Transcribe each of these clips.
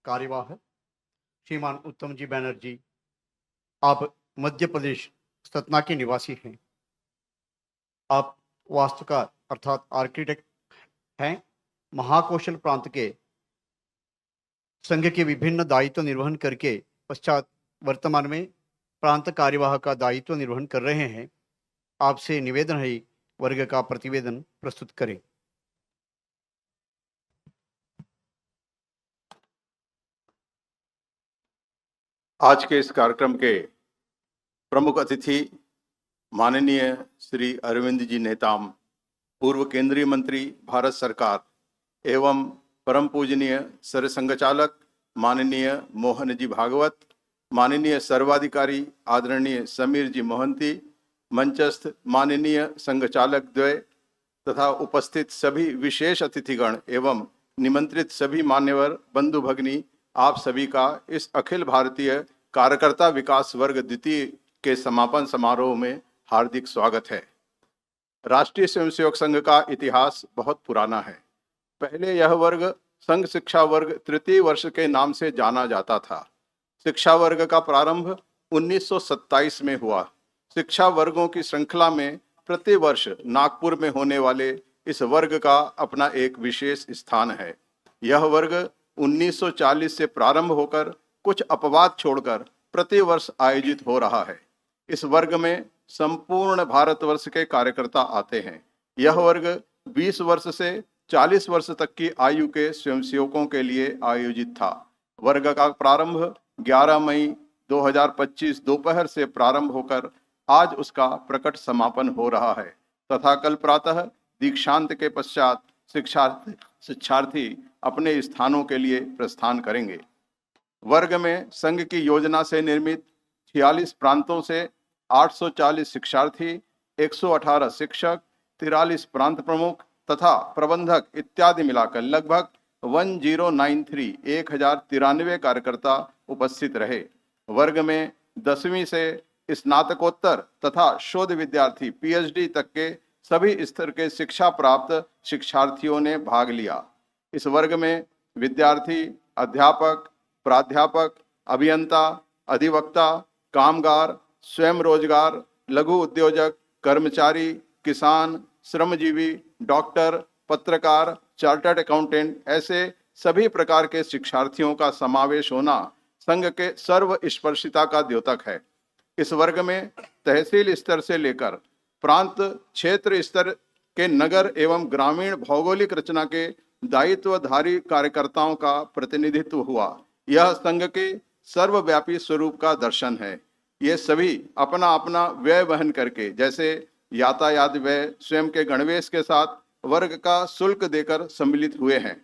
कार्यवाह श्रीमान उत्तम जी बैनर्जी, आप मध्य प्रदेश सतना के निवासी हैं। आप वास्तुकार अर्थात आर्किटेक्ट हैं। महाकौशल प्रांत के संघ के विभिन्न दायित्व निर्वहन करके पश्चात वर्तमान में प्रांत कार्यवाह का दायित्व निर्वहन कर रहे हैं। आपसे निवेदन है वर्ग का प्रतिवेदन प्रस्तुत करें। आज के इस कार्यक्रम के प्रमुख अतिथि माननीय श्री अरविंद जी नेताम, पूर्व केंद्रीय मंत्री भारत सरकार एवं परम पूजनीय सरसंघचालक माननीय मोहन जी भागवत, माननीय सर्वाधिकारी आदरणीय समीर जी मोहंती, मंचस्थ माननीय संघचालक द्वय तथा उपस्थित सभी विशेष अतिथिगण एवं निमंत्रित सभी मान्यवर बंधु भगिनी, आप सभी का इस अखिल भारतीय कार्यकर्ता विकास वर्ग द्वितीय के समापन समारोह में हार्दिक स्वागत है। राष्ट्रीय स्वयंसेवक संघ का इतिहास बहुत पुराना है। पहले यह वर्ग संघ शिक्षा वर्ग तृतीय वर्ष के नाम से जाना जाता था। शिक्षा वर्ग का प्रारंभ 1927 में हुआ। शिक्षा वर्गों की श्रृंखला में प्रति वर्ष नागपुर में होने वाले इस वर्ग का अपना एक विशेष स्थान है। यह वर्ग 1940 से प्रारंभ होकर कुछ अपवाद छोड़कर प्रति वर्ष आयोजित हो रहा है। इस वर्ग में संपूर्ण भारतवर्ष के कार्यकर्ता आते हैं। यह वर्ग 20 वर्ष से 40 वर्ष तक की आयु के स्वयंसेवकों के लिए आयोजित था। वर्ग का प्रारंभ 11 मई 2025 दोपहर से प्रारंभ होकर आज उसका प्रकट समापन हो रहा है तथा कल प्रातः दीक्षांत के पश्चात शिक्षार्थी अपने स्थानों के लिए प्रस्थान करेंगे। वर्ग में संघ की योजना से निर्मित 46 प्रांतों से 840 शिक्षार्थी, 118 शिक्षक, 43 प्रांत प्रमुख तथा प्रबंधक इत्यादि मिलाकर लगभग 1093 कार्यकर्ता उपस्थित रहे। वर्ग में 10वीं से स्नातकोत्तर तथा शोध विद्यार्थी PhD तक के सभी स्तर के शिक्षा प्राप्त शिक्षार्थियों ने भाग लिया। इस वर्ग में विद्यार्थी, अध्यापक, प्राध्यापक, अभियंता, अधिवक्ता, कामगार, स्वयं रोजगार, लघु उद्योजक, कर्मचारी, किसान, श्रमजीवी, डॉक्टर, पत्रकार, चार्टर्ड अकाउंटेंट ऐसे सभी प्रकार के शिक्षार्थियों का समावेश होना संघ के सर्वस्पर्शिता का द्योतक है। इस वर्ग में तहसील स्तर से लेकर प्रांत क्षेत्र स्तर के नगर एवं ग्रामीण भौगोलिक रचना के दायित्वधारी कार्यकर्ताओं का प्रतिनिधित्व हुआ। यह संघ के सर्वव्यापी स्वरूप का दर्शन है। ये सभी अपना अपना व्यय वहन करके, जैसे यातायात व्यय, स्वयं के गणवेश के साथ वर्ग का शुल्क देकर सम्मिलित हुए हैं।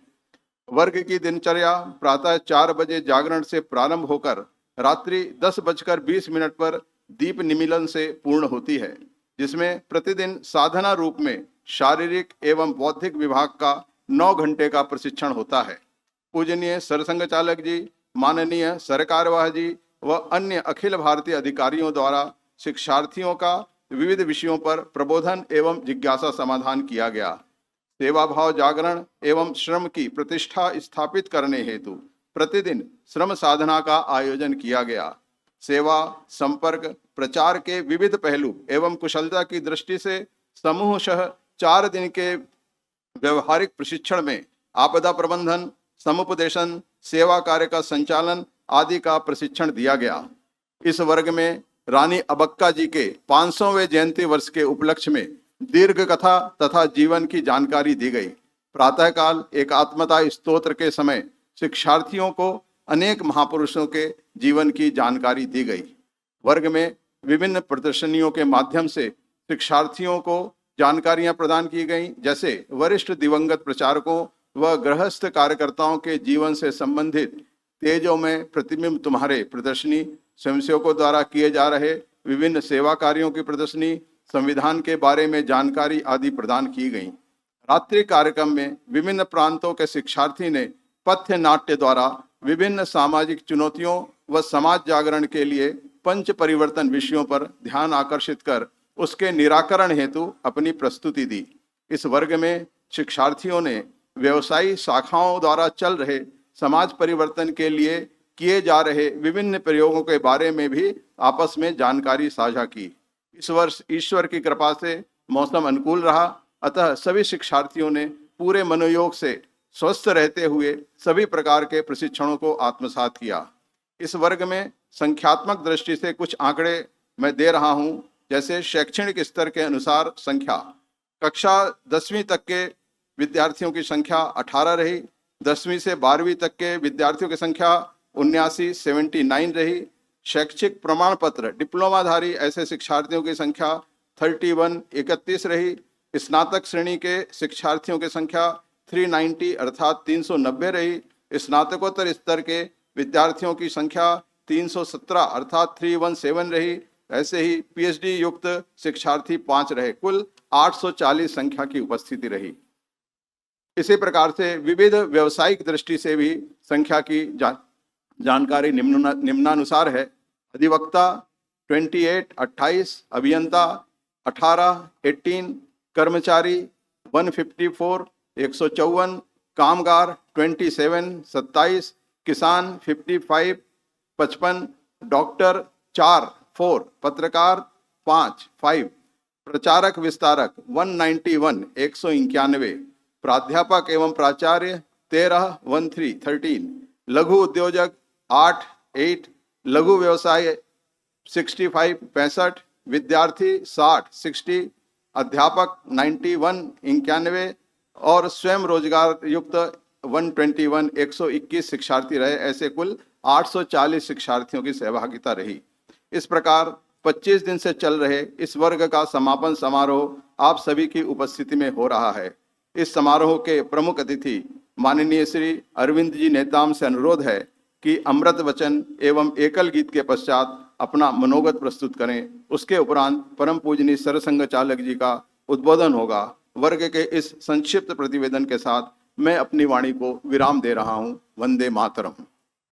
वर्ग की दिनचर्या प्रातः 4 बजे जागरण से प्रारंभ होकर रात्रि 10:20 पर दीप निमीलन से पूर्ण होती है, जिसमें प्रतिदिन साधना रूप में शारीरिक एवं बौद्धिक विभाग का 9 घंटे का प्रशिक्षण होता है। पूजनीय सरसंघचालक जी, माननीय सरकारवाह जी व अन्य अखिल भारतीय अधिकारियों द्वारा शिक्षार्थियों का विविध विषयों पर प्रबोधन एवं जिज्ञासा समाधान किया गया। सेवा भाव जागरण एवं श्रम की प्रतिष्ठा स्थापित करने हेतु प्रतिदिन श्रम साधना का आयोजन किया गया। सेवा, संपर्क, प्रचार के विविध पहलू एवं कुशलता की दृष्टि से समूहशः 4 दिन के व्यवहारिक प्रशिक्षण में आपदा प्रबंधन, समुपदेशन, सेवा कार्य का संचालन आदि का प्रशिक्षण दिया गया। इस वर्ग में रानी अबक्का जी के 500वें जयंती वर्ष के उपलक्ष्य में दीर्घ कथा तथा जीवन की जानकारी दी गई। प्रातःकाल एकात्मता स्तोत्र के समय शिक्षार्थियों को अनेक महापुरुषों के जीवन की जानकारी दी गई। वर्ग में विभिन्न प्रदर्शनियों के माध्यम से शिक्षार्थियों को जानकारियां प्रदान की गई, जैसे वरिष्ठ दिवंगत प्रचारकों व गृहस्थ कार्यकर्ताओं के जीवन से संबंधित तेजों में प्रतिबिंब तुम्हारे प्रदर्शनी, स्वयंसेवकों द्वारा किए जा रहे विभिन्न सेवा कार्यों की प्रदर्शनी, संविधान के बारे में जानकारी आदि प्रदान की गई। रात्रि कार्यक्रम में विभिन्न प्रांतों के शिक्षार्थी ने पथ्य नाट्य द्वारा विभिन्न सामाजिक चुनौतियों व समाज जागरण के लिए पंच परिवर्तन विषयों पर ध्यान आकर्षित कर उसके निराकरण हेतु अपनी प्रस्तुति दी। इस वर्ग में शिक्षार्थियों ने व्यवसायी शाखाओं द्वारा चल रहे समाज परिवर्तन के लिए किए जा रहे विभिन्न प्रयोगों के बारे में भी आपस में जानकारी साझा की। इस वर्ष ईश्वर की कृपा से मौसम अनुकूल रहा, अतः सभी शिक्षार्थियों ने पूरे मनोयोग से स्वस्थ रहते हुए सभी प्रकार के प्रशिक्षणों को आत्मसात किया। इस वर्ग में संख्यात्मक दृष्टि से कुछ आंकड़े मैं दे रहा हूं, जैसे शैक्षणिक स्तर के अनुसार संख्या। कक्षा 10वीं तक के विद्यार्थियों की संख्या 18 रही, 10वीं से 12वीं तक के विद्यार्थियों की संख्या 79 रही। शैक्षिक प्रमाण पत्र डिप्लोमाधारी ऐसे शिक्षार्थियों की संख्या 31 रही। स्नातक श्रेणी के शिक्षार्थियों की संख्या 390 अर्थात 390 रही। स्नातकोत्तर स्तर के विद्यार्थियों की संख्या 317 अर्थात 317 रही। ऐसे ही पीएचडी युक्त शिक्षार्थी 5 रहे। कुल 840 संख्या की उपस्थिति रही। इसी प्रकार से विविध व्यवसायिक दृष्टि से भी संख्या की जानकारी निम्नानुसार है। अधिवक्ता 28, अभियंता 18, कर्मचारी 154, 154, कामगार 27, किसान 55, 55, डॉक्टर 4, पत्रकार 5, प्रचारक विस्तारक 191, 191, प्राध्यापक एवं प्राचार्य 13, लघु उद्योजक 8, लघु व्यवसाय 65, 65, विद्यार्थी 60, अध्यापक 91, 91 और स्वयं रोजगार युक्त 121, 121 शिक्षार्थी रहे। ऐसे कुल 840 शिक्षार्थियों की सहभागिता रही। इस प्रकार 25 दिन से चल रहे इस वर्ग का समापन समारोह आप सभी की उपस्थिति में हो रहा है। इस समारोह के प्रमुख अतिथि माननीय श्री अरविंद जी नेताम से अनुरोध है कि अमृत वचन एवं एकल गीत के पश्चात अपना मनोगत प्रस्तुत करें। उसके उपरांत परम पूजनीय सरसंघ चालक जी का उद्बोधन होगा। वर्ग के इस संक्षिप्त प्रतिवेदन के साथ मैं अपनी वाणी को विराम दे रहा हूं। वंदे मातरम।